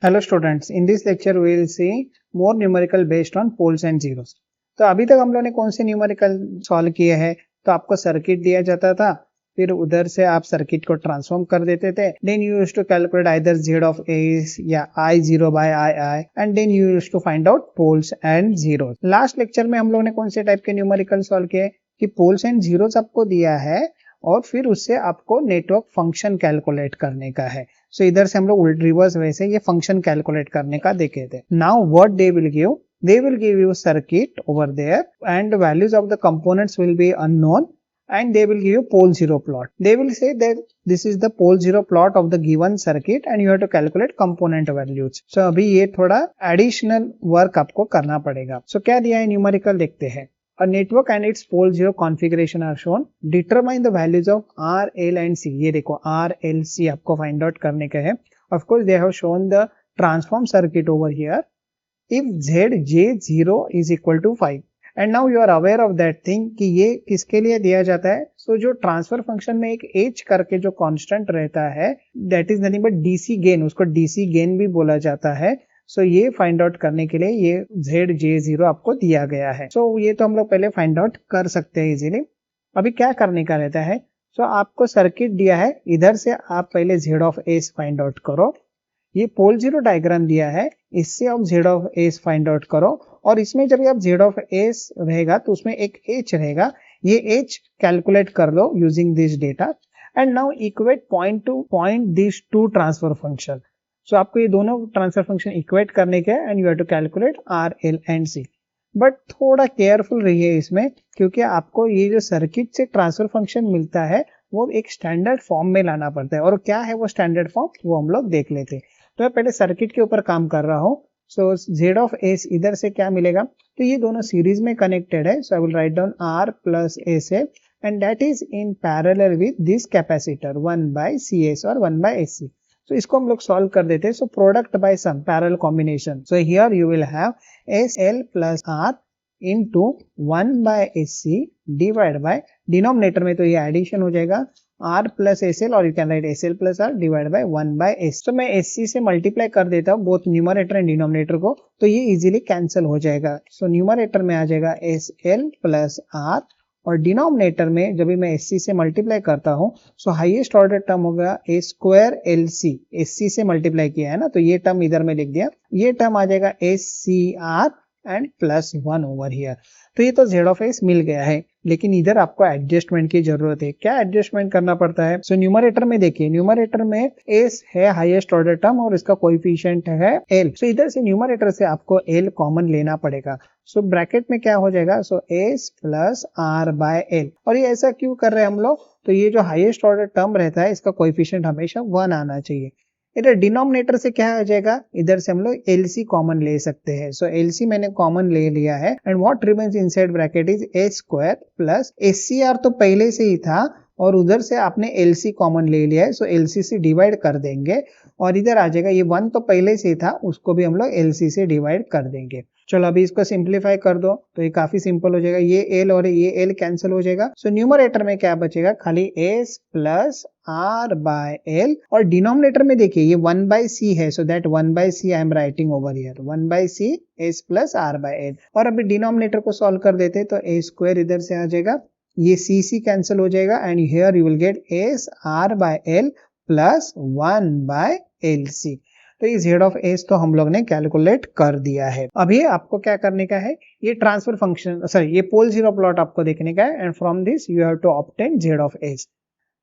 Hello students, in this lecture we will see more numerical based on poles and zeros. तो अभी तक हम लोगों ने कौन से न्यूमेरिकल सॉल्व किए हैं? तो आपको सर्किट दिया जाता था, फिर उधर से आप सर्किट को ट्रांसफॉर्म कर देते थे. Then you used to calculate either z of a या I0 by II and then you used to find out poles and zeros. Last lecture में हम लोगों ने कौन से टाइप के न्यूमेरिकल सॉल्व किए कि पोल्स एंड जीरोस आपको दिया है और फिर उससे आपको नेटवर्क फंक्शन कैलकुलेट करने का है. सो इधर से हम लोग उल्ट रिवर्स वैसे ये फंक्शन कैलकुलेट करने का देखे थे. Now what they will give you circuit over there and values of the components will be unknown and they will give you pole zero plot. They will say that this is the pole zero plot of the given circuit and you have to calculate component values. So अभी ये थोड़ा additional work आपको करना पड़ेगा. So क्या दिया है numerical देखते हैं. A network and its pole zero configuration are shown. Determine the values of R, L and C. ये देखो R, L, C आपको find out करने का है. Of course they have shown the transform circuit over here. If Z, J, 0 is equal to 5. And now you are aware of that thing कि ये किसके लिए दिया जाता है. सो जो ट्रांसफर फंक्शन में एक एच करके जो कांस्टेंट रहता है that is nothing but DC gain, उसको डीसी गेन भी बोला जाता है. सो ये फाइंड आउट करने के लिए ये ZJ0 आपको दिया गया है. सो ये तो हम लोग पहले फाइंड आउट कर सकते हैं इजीली. अभी क्या करने का रहता है. सो आपको सर्किट दिया है, इधर से आप पहले Z of A find out करो. ये पोल जीरो डायग्राम दिया है, इससे आप Z of A find out करो. और इसमें जब आप Z of A रहेगा तो उसमें एक H रहेगा, ये H कैलकुलेट कर लो using this data. And now equate point to point this to transfer function. So आपको ये दोनों ट्रांसफर फंक्शन इक्वेट करने के and you have to calculate R, L and C. But थोड़ा केयरफुल रहिए इसमें, क्योंकि आपको ये जो सर्किट से ट्रांसफर फंक्शन मिलता है वो एक स्टैंडर्ड फॉर्म में लाना पड़ता है. और क्या है वो स्टैंडर्ड फॉर्म, वो हम लोग देख लेते हैं. तो मैं पहले सर्किट के ऊपर काम कर रहा हूँ. सो Z of A इधर से क्या मिलेगा, तो ये दोनों सीरीज में कनेक्टेड है. So I will write down R plus SA and that is in parallel with this capacitor 1 by CS और 1 by SC. सो इसको हम लोग सॉल्व कर देते हैं. So product by some parallel combination. So here you will have SL plus R into 1 by SC divide by denominator में तो ये एडिशन हो जाएगा R plus SL और you can right SL plus R divide by 1 by S. तो मैं SC से multiply कर देता हूँ बोथ न्यूमरेटर एंड डिनोमिनेटर को, तो ये इजीली कैंसिल हो जाएगा. सो न्यूमरेटर में आ जाएगा SL plus R और डिनोमिनेटर में जब भी मैं SC से मल्टीप्लाई करता हूँ सो हाईएस्ट ऑर्डर टर्म होगा A स्क्वायर LC. SC से मल्टीप्लाई किया है ना, तो ये टर्म इधर में लिख दिया. ये टर्म आ जाएगा SCR and plus 1 over here. तो ये तो Z of S मिल गया है, लेकिन इधर आपको एडजस्टमेंट की जरूरत है. क्या एडजस्टमेंट करना पड़ता है. सो न्यूमरेटर में देखिए, न्यूमरेटर में S है हाईएस्ट ऑर्डर टर्म और इसका कोएफिशिएंट है L. सो इधर से न्यूमरेटर से आपको L कॉमन लेना पड़ेगा. सो ब्रैकेट में क्या हो जाएगा, so S plus R by L. और ये ऐसा क्यों कर रहे हैं हम लोग, तो ये जो हाईएस्ट ऑर्डर टर्म रहता है इसका कोएफिशिएंट हमेशा 1 आना चाहिए. इधर डिनोमिनेटर से क्या आ जाएगा, इधर से हम लोग LC कॉमन ले सकते हैं. सो LC मैंने कॉमन ले लिया है and what remains inside bracket is A square plus SCR तो पहले से ही था और उधर से आपने LC कॉमन ले लिया है. सो LC से डिवाइड कर देंगे और इधर आ जाएगा, ये 1 तो पहले से ही था, उसको भी हम लोग LC से डिवाइड कर देंगे. चलो अभी इसको सिंप्लीफाई कर दो तो ये काफी सिंपल हो जाएगा. ये L और ये L कैंसिल हो जाएगा. सो न्यूमरेटर में क्या बचेगा, खाली S plus R by L. और डिनोमिनेटर में देखिए ये 1 by C है, so that 1 by C I am writing over here 1 by C S plus R by L. और अभी डिनोमिनेटर को सॉल्व कर देते तो A स्क्वायर इधर से आ जाएगा, ये C कैंसिल हो जाएगा and here you will get S R by L plus 1 by LC. तो ये Z of S तो हम लोग ने कैलकुलेट कर दिया है. अभी आपको क्या करने का है, ये ट्रांसफर फंक्शन सॉरी ये पोल जीरो प्लॉट आपको देखने का है and from this you have to obtain Z of S.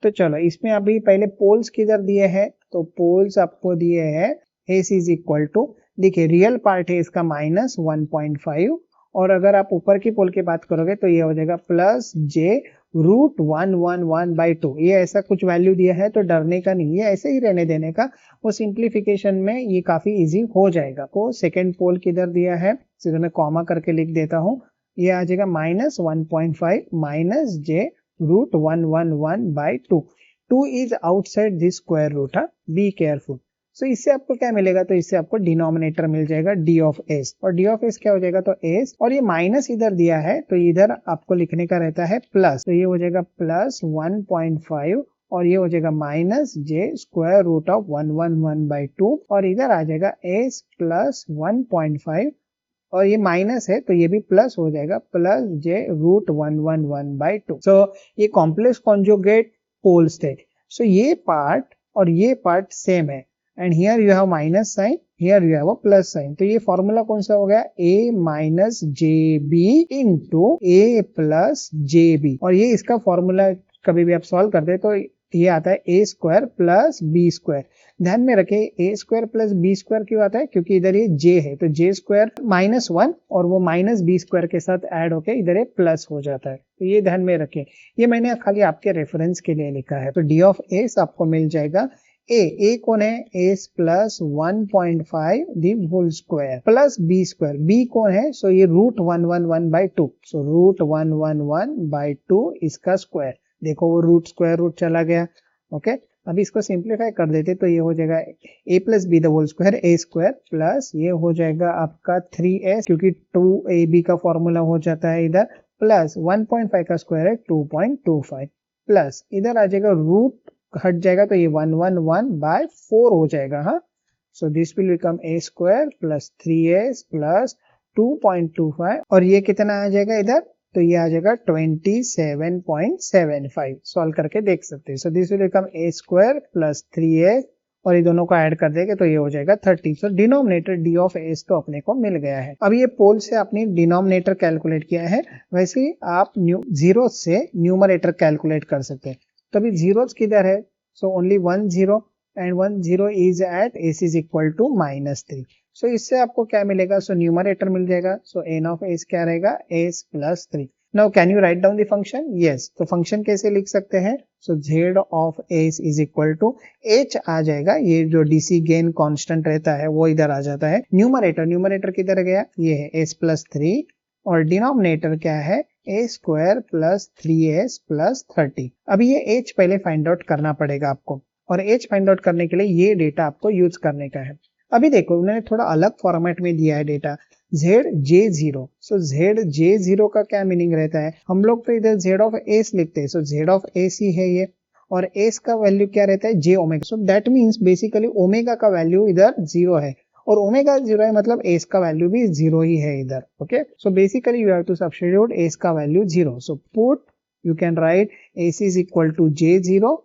तो चलो इसमें अभी पहले पोल्स किधर दिए हैं, तो पोल्स आपको दिए हैं S इज इक्वल टू, देखिए रियल पार्ट है इसका -1.5 और अगर आप ऊपर की पोल की बात करोगे तो ये हो जाएगा प्लस J रूट 111/2. ये ऐसा कुछ वैल्यू दिया है तो डरने का नहीं है, ऐसे ही रहने देने का. वो सिंप्लीफिकेशन में ये काफी इजी हो जाएगा. को सेकेंड पोल किधर दिया है, सीधे मैं कॉमा करके लिख देता हूँ. ये आ जाएगा -1.5 minus J root 111/2. 2 is outside this square root. Be careful. So इससे आपको क्या मिलेगा, तो इससे आपको डिनोमिनेटर मिल जाएगा D of S. और D of S क्या हो जाएगा, तो S और ये माइनस इधर दिया है तो इधर आपको लिखने का रहता है प्लस. तो ये हो जाएगा प्लस 1.5 और ये हो जाएगा minus J square root of 111/2 और इधर आ जाएगा एस प्लस 1.5 और ये माइनस है तो ये भी प्लस हो जाएगा प्लस जे रूट 111/2। सो ये कॉम्प्लेक्स कॉन्जुगेट पोल्स थे। सो ये पार्ट और ये पार्ट सेम है and here you have minus sign, here you have a plus sign. तो ये फॉर्मूला कौन सा हो गया, a minus J B into A plus J B. और ये इसका फॉर्मूला कभी भी आप सॉल्व करते तो ये आता है ए स्क्वायर प्लस बी स्क्वायर। ध्यान में रखें ए स्क्वायर प्लस बी स्क्वायर क्यों आता है, क्योंकि इधर ये जे है तो जे स्क्वायर -1 और वो माइनस बी स्क्वायर के साथ ऐड होके इधर ये प्लस हो जाता है। तो ये ध्यान में रखें, ये मैंने खाली आपके रेफरेंस के लिए लिखा है। तो डी ऑफ एस आपको मिल जाएगा ए कौन है, S plus 1.5 the whole square plus B square, B कौन है, सो ये रूट 111/2, सो रूट 111/2 इसका स्क्वायर। देखो वो रूट स्क्वायर रूट चला गया। ओके, अब इसको सिंप्लीफाई कर देते तो ये हो जाएगा a plus B the whole square A square plus ये हो जाएगा आपका 3s क्योंकि 2ab का फॉर्मूला हो जाता है इधर, प्लस 1.5 का स्क्वायर है 2.25 प्लस इधर आ जाएगा रूट हट जाएगा तो ये 111/4 हो जाएगा। हाँ, सो this will become a square plus 3s plus 2.25 और ये कितना आ जाएगा इधर, तो ये आ जाएगा 27.75। सॉल्व करके देख सकते हैं। सो this will become a square plus 3a और ये दोनों को ऐड कर देंगे तो ये हो जाएगा 30। सो डिनोमिनेटर डी ऑफ एस तो अपने को मिल गया है। अब ये पोल से आपने डिनोमिनेटर कैलकुलेट किया है, वैसे ही आप जीरो से न्यूमरेटर कैलकुलेट कर सकते हैं। तो अभी जीरोस किधर है, so only 1 0 and 1 0 is at S is equal to -3। So इससे आपको क्या मिलेगा, सो न्यूमरेटर मिल जाएगा। सो एन ऑफ एस क्या रहेगा, S plus 3। Now can you write down the function, yes. तो फंक्शन कैसे लिख सकते हैं, so Z of S is equal to H आ जाएगा, ये जो डीसी गेन कांस्टेंट रहता है वो इधर आ जाता है। न्यूमरेटर किधर गया, ये है एस प्लस 3 और डिनोमिनेटर क्या है, ए स्क्वायर प्लस 3s प्लस 30। अब ये h पहले फाइंड आउट करना पड़ेगा आपको और h फाइंड आउट करने के लिए ये डेटा आपको यूज करने का है। अभी देखो उन्होंने थोड़ा अलग फॉर्मेट में दिया है डेटा ZJ0। सो ZJ0 का क्या मीनिंग रहता है, हम लोग तो इधर Z ऑफ एस लिखते हैं, सो Z ऑफ एस ही है ये और एस का वैल्यू क्या रहता है, j omega. So that means basically omega का वैल्यू इधर 0 है और ओमेगा 0 है मतलब एस का वैल्यू भी 0 ही है इधर। Okay, so basically you have to substitute S का value 0। So put you can write S is equal to J0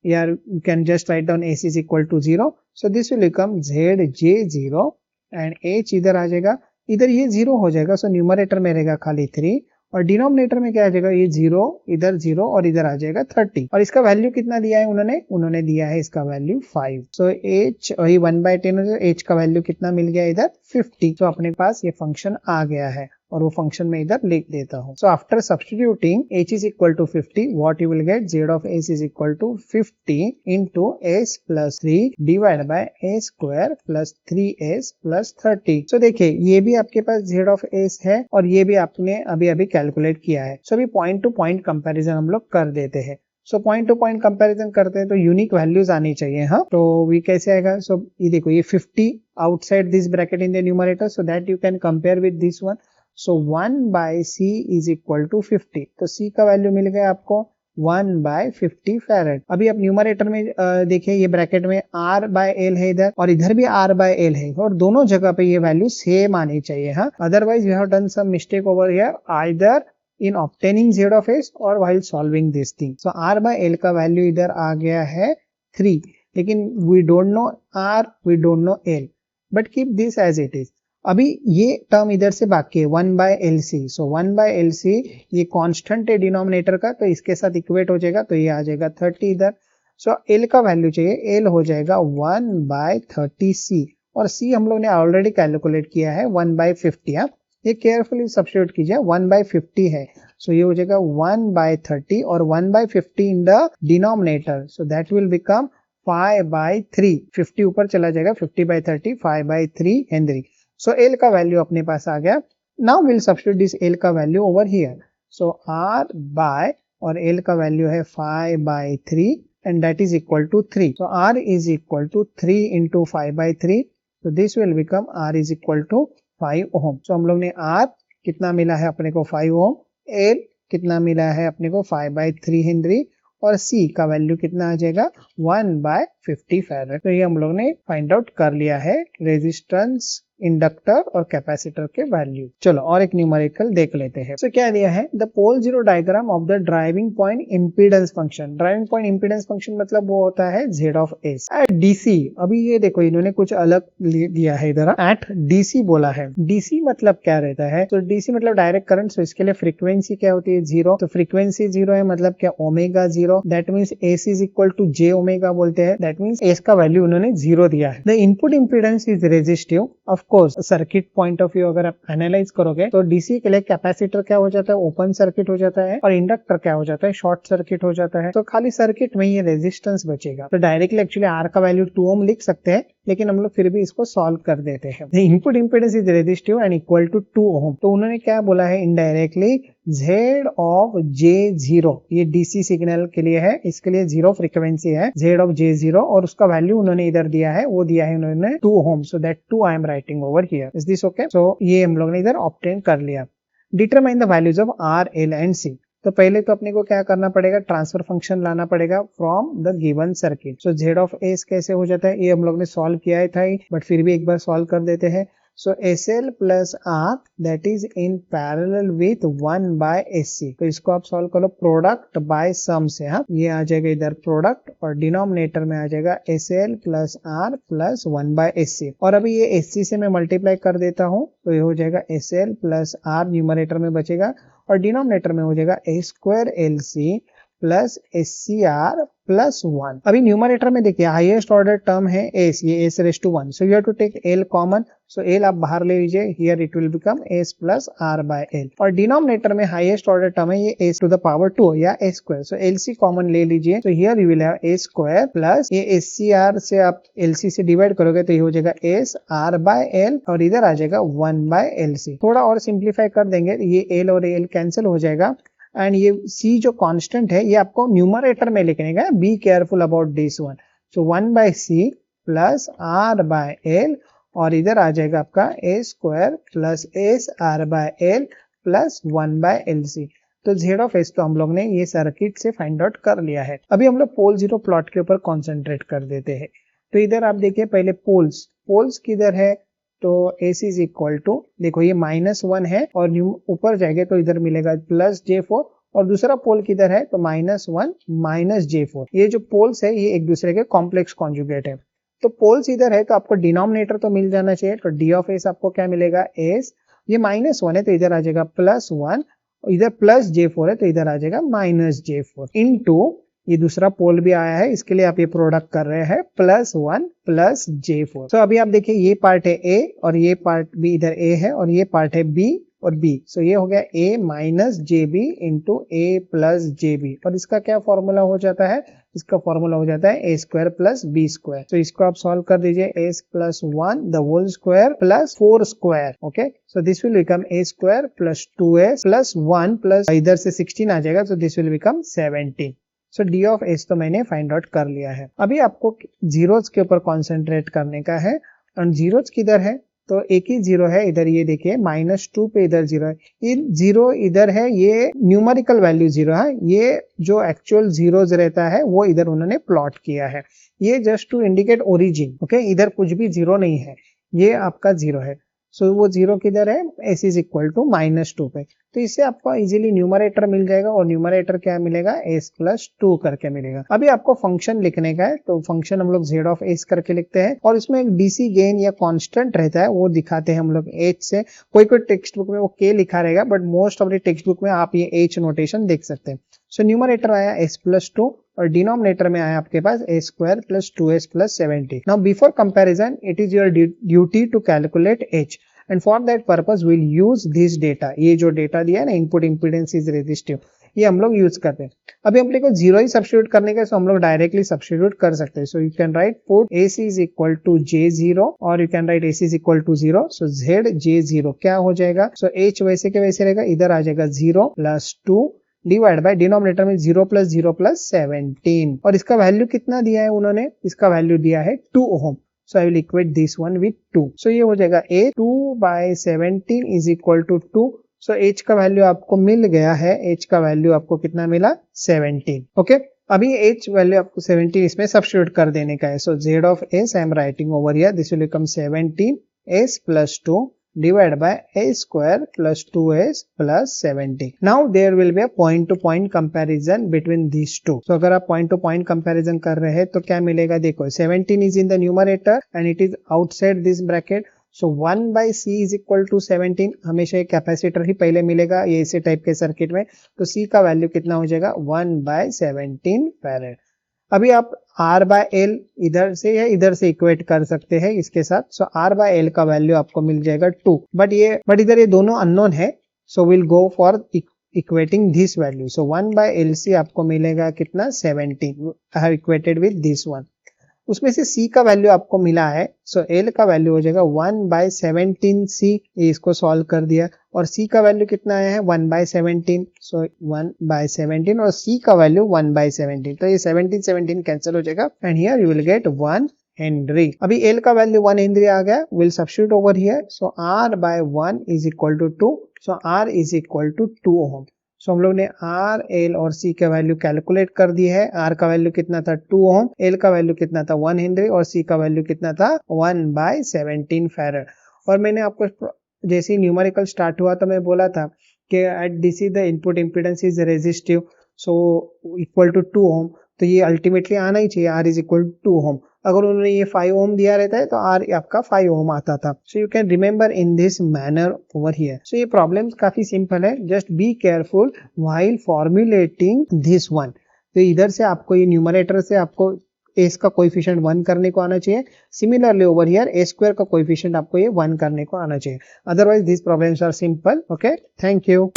या you can just write down AC is equal to 0. So this will become ZJ0 and H इधर आ जाएगा, इधर ये 0 हो जाएगा। So numerator में रहेगा खाली 3 और डिनोमिनेटर में क्या आ जाएगा, ये 0 इधर 0 और इधर आ जाएगा 30 और इसका वैल्यू कितना दिया है उन्होंने दिया है इसका वैल्यू 5। सो H और ये 1/10 हो जाएगा, H का वैल्यू कितना मिल गया इधर 50। तो अपने पास ये फंक्शन आ गया है और वो फंक्शन में इधर लिख देता हूँ। So after substituting h is equal to 50 what you will get, z of s is equal to 50 into s plus 3 divide by a square plus 3s plus 30। So देखिए ये भी आपके पास z ऑफ s है और ये भी आपने अभी कैलकुलेट किया है। सो अभी पॉइंट टू पॉइंट कंपेरिजन हम लोग कर देते हैं। So point to point comparison करते हैं तो यूनिक वैल्यूज आनी चाहिए। हाँ, तो वी कैसे आएगा, सो ये देखो ये 50 outside this bracket in the numerator so that you can compare with this one. So 1/c is equal to 50। तो c का वैल्यू मिल गया आपको 1/50 फैरेड। अभी आप न्यूमरेटर में देखिए ये ब्रैकेट में r/l है इधर और इधर भी r/l है और दोनों जगह पे ये वैल्यू सेम आनी चाहिए। हाँ, otherwise you have done some mistake over here either in obtaining z of s or while solving this thing. So r/l का वैल्यू इधर आ गया है 3, लेकिन we don't know r, we don't know l, but keep this as it is. अभी ये term इधर से बाकी है 1/lc। सो 1/lc ये कांस्टेंट है डिनोमिनेटर का तो इसके साथ इक्वेट हो जाएगा तो ये आ जाएगा 30 इधर। सो l का वैल्यू चाहिए, l हो जाएगा 1/30c और c हम लोग ने ऑलरेडी कैलकुलेट किया है 1/50। हाँ, ये केयरफुली सब्स्टिट्यूट कीजिए 1/50 है। सो ये हो जाएगा 1/30 और 1/50 in the denominator so that will become 5/3। 50 ऊपर चला जाएगा, 50/30 5/3 हेनरी। सो एल का वैल्यू अपने पास आ गया। Now will substitute this L का value over here. So r by और एल का वैल्यू है 5/3 and that is equal to 3। So r is equal to 3 into 5/3 so this will become r is equal to 5 ohm. So हम लोग ने R कितना मिला है अपने को 5 ओम, L कितना मिला है अपने को 5/3 हेनरी और C का वैल्यू कितना आ जाएगा 1/50 फैराड। तो ये हम लोग ने फाइंड आउट कर लिया है रेजिस्टेंस, इंडक्टर और कैपेसिटर के वैल्यू। चलो और एक न्यूमेरिकल देख लेते हैं। तो क्या दिया है, the pole zero diagram of the driving point impedance function. Driving point impedance function मतलब वो होता है Z of S at DC। अभी ये देखो इन्होंने कुछ अलग दिया है इधर, एट DC बोला है। DC मतलब क्या रहता है, तो DC मतलब डायरेक्ट करंट, तो इसके लिए फ्रीक्वेंसी क्या होती है 0। तो फ्रीक्वेंसी 0 है मतलब क्या omega 0, that means AC is equal to J omega बोलते हैं, दैट मीन्स S का वैल्यू उन्होंने 0 दिया है। The input impedance is resistive. Of course circuit point of view अगर आप एनालाइज करोगे तो DC के लिए कैपेसिटर क्या हो जाता है, ओपन सर्किट हो जाता है, और इंडक्टर क्या हो जाता है, शॉर्ट सर्किट हो जाता है। तो खाली सर्किट में ये रेजिस्टेंस बचेगा। तो डायरेक्टली एक्चुअली R का वैल्यू 2 ओम लिख सकते हैं, लेकिन हम लोग फिर भी इसको सॉल्व कर देते हैं। The input impedance is resistive and equal to 2 ohm. तो उन्होंने क्या बोला है इनडायरेक्टली, Z ऑफ J0, ये DC सिग्नल के लिए है, इसके लिए 0 फ्रीक्वेंसी है, Z ऑफ J0, और उसका वैल्यू उन्होंने इधर दिया है, वो दिया है उन्होंने 2 ohm. So that 2 I am writing over here. Is this okay? So ये हम लोग ने इधर ऑब्टेन कर लिया। Determine the values of R, L and C। तो पहले तो अपने को क्या करना पड़ेगा, ट्रांसफर फंक्शन लाना पड़ेगा from the given circuit. So Z of S कैसे हो जाता है, ये हम लोग ने सॉल्व किया है था, बट फिर भी एक बार सॉल्व कर देते हैं। सो SL plus R that is in parallel with 1/SC। तो इसको आप सॉल्व करो प्रोडक्ट बाय सम से। हाँ, ये आ जाएगा इधर प्रोडक्ट, और डिनोमिनेटर में आ जाएगा SL plus R plus 1/SC। और अभी ये SC से मैं मल्टीप्लाई कर देता हूँ, तो ये हो जाएगा SL प्लस R न्यूमरेटर में बचेगा, और डिनोमिनेटर में हो जाएगा A2LC प्लस SCR प्लस 1। अभी न्यूमरेटर में देखिए हाईएस्ट ऑर्डर टर्म है S, ये S raise to 1, so you have to take L common. So L आप बाहर ले लीजिए, here it will become S plus R by L। और डिनोमिनेटर में हाईएस्ट ऑर्डर टर्म है ये S टू द पावर 2 या S square, so LC common ले लीजिए, तो here you will have A square plus ये SCR से आप LC से डिवाइड करोगे तो ये हो जाएगा S R बाय L, और इधर आ जाएगा 1/LC। थोड़ा और सिंप्लीफाई कर देंगे, ये L और L कैंसिल हो जाएगा, एंड ये C जो कांस्टेंट है ये आपको न्यूमरेटर में लिखने का, be careful about this one. So 1/C plus R by L, और इधर आ जाएगा आपका A square plus S R by L plus 1/LC। तो Z ऑफ S तो हम लोग ने ये सर्किट से फाइंड आउट कर लिया है। अभी हम लोग पोल जीरो प्लॉट के ऊपर कॉन्सेंट्रेट कर देते हैं। तो इधर आप देखिए पहले पोल्स किधर है, तो AC इज इक्वल टू, देखो ये -1 है, और ऊपर जाएंगे तो इधर मिलेगा प्लस J4, और दूसरा पोल किधर है तो -1 माइनस J4। ये जो पोल्स है ये एक दूसरे के कॉम्प्लेक्स कॉन्जुगेट है। तो पोल्स इधर है तो आपको डिनोमिनेटर तो मिल जाना चाहिए, तो D ऑफ S आपको क्या मिलेगा S, ये -1 है तो इधर आ जाएगा +1, इधर प्लस J4 है तो इधर आ जाएगा माइनस J4 इनटू, ये दूसरा पोल भी आया है, इसके लिए आप ये प्रोडक्ट कर रहे हैं +1 प्लस J4। तो अभी आप देखिए ये पार्ट है A, और ये पार्ट भी इधर A है, और ये पार्ट है B और B। सो ये हो गया A minus JB into A plus JB, और इसका क्या फॉर्मूला हो जाता है, इसका फॉर्मूला हो जाता है A square plus B square. तो इसको आप सॉल्व कर दीजिए, A plus 1 the whole square plus 4 square. Okay, so this will become A square plus 2S plus 1 plus इधर से 16 आ जाएगा, तो this will become 17। So D of S तो मैंने फाइंड आउट कर लिया है। अभी आपको जीरोस के ऊपर कॉन्सेंट्रेट करने का है, और जीरोस किधर है, तो एक ही जीरो है इधर, ये देखिए -2 पे इधर जीरो है, ये जीरो इधर है, ये न्यूमेरिकल वैल्यू जीरो है, ये जो एक्चुअल जीरोज रहता है वो इधर उन्होंने प्लॉट किया है, ये just to indicate origin. Okay, इधर कुछ भी जीरो नहीं है, ये आपका जीरो है। सो वो जीरो किधर है, S इज इक्वल टू -2 पे, तो इससे आपको इजीली न्यूमरेटर मिल जाएगा, और न्यूमरेटर क्या मिलेगा S प्लस 2 करके मिलेगा। अभी आपको फंक्शन लिखने का है, तो फंक्शन हम लोग Z ऑफ S करके लिखते हैं, और इसमें एक DC गेन या कांस्टेंट रहता है वो दिखाते हैं हम लोग H से। कोई टेक्स्ट बुक में वो K लिखा रहेगा, but most of the text book में आप ये H नोटेशन देख सकते हैं। सो न्यूमरेटर आया S प्लस 2, और डिनोमिनेटर में आया आपके पास A square plus 2S plus 70। Now before comparison it is your duty to calculate H, and for that purpose will use this data. ये जो डेटा दिया है ना, इनपुट इम्पीडेंस इज रेजिस्टिव, ये हम लोग यूज करते हैं। अभी हम लोग को जीरो ही सब्स्टिट्यूट करने का, सो हम लोग डायरेक्टली सब्स्टिट्यूट कर सकते हैं। So you can write put AC is equal to J0, और you can write AC is equal to 0। So Z J0 क्या हो जाएगा, सो H वैसे के वैसे रहेगा, इधर आ जाएगा 0 प्लस 2 डिवाइड बाय डिनोमिनेटर में 0 प्लस 0 प्लस 17, और इसका वैल्यू कितना दिया है उन्होंने, इसका वैल्यू दिया है 2 ओम। So I will equate this one with 2. So ये हो जाएगा A 2/17 is equal to 2. So H का वैल्यू आपको मिल गया है, H का वैल्यू आपको कितना मिला 17. ओके, अभी h वैल्यू आपको 17 इसमें सब्स्टिट्यूट कर देने का है. सो z of s I am writing over here. This will become 17s plus 2 divided by a square plus 2s plus 17. Now there will be a point to point comparison between these two. So अगर आप point to point comparison कर रहे हैं तो क्या मिलेगा देखो. 17 is in the numerator and it is outside this bracket. So 1 by c is equal to 17. हमेशा एक कैपेसिटर ही पहले मिलेगा ये इसी टाइप के सर्किट में. तो c का वैल्यू कितना हो जाएगा 1 by 17 फैरेड. अभी आप R बाय एल इधर से या इधर से इक्वेट कर सकते हैं इसके साथ. सो R बाय एल का वैल्यू आपको मिल जाएगा 2. बट इधर ये दोनों अननोन है. So will go for equating this value. So 1 by L C आपको मिलेगा कितना 17. I have equated with this one. उसमें से c का वैल्यू आपको मिला है. सो l का वैल्यू हो जाएगा 1 बाय 17c. इसको सॉल्व कर दिया और c का वैल्यू कितना आया है 1 बाय 17. सो 1 बाय 17 और c का वैल्यू 1 बाय 17. तो ये 17 कैंसिल हो जाएगा and here you will get 1 henry. अभी l का वैल्यू 1 हेनरी आ गया. Will substitute over here. So r by 1 is equal to 2. So r is equal to 2 ohm. So हम लोग ने R, L और C का वैल्यू कैलकुलेट कर दी है. R का वैल्यू कितना था 2 ओम, L का वैल्यू कितना था 1 हेनरी और C का वैल्यू कितना था 1 बाय 17 फैरेड. और मैंने आपको जैसे ही न्यूमेरिकल स्टार्ट हुआ तो मैं बोला था कि at DC the input impedance is resistive so equal to 2 ohm. तो ये अल्टीमेटली आना ही चाहिए R is equal to 2 ohm. अगर उन्होंने ये 5 ओम दिया रहता है तो R आपका 5 ओम आता था. So you can remember in this manner over here. So ये प्रॉब्लम काफी सिंपल है. Just be careful while formulating this one. तो इधर से आपको ये न्यूमरेटर से आपको एस का कोएफिशिएंट 1 करने को आना चाहिए. Similarly over here A square का कोएफिशिएंट आपको ये 1 करने को आना चाहिए. Otherwise this problems are simple. Okay, thank you.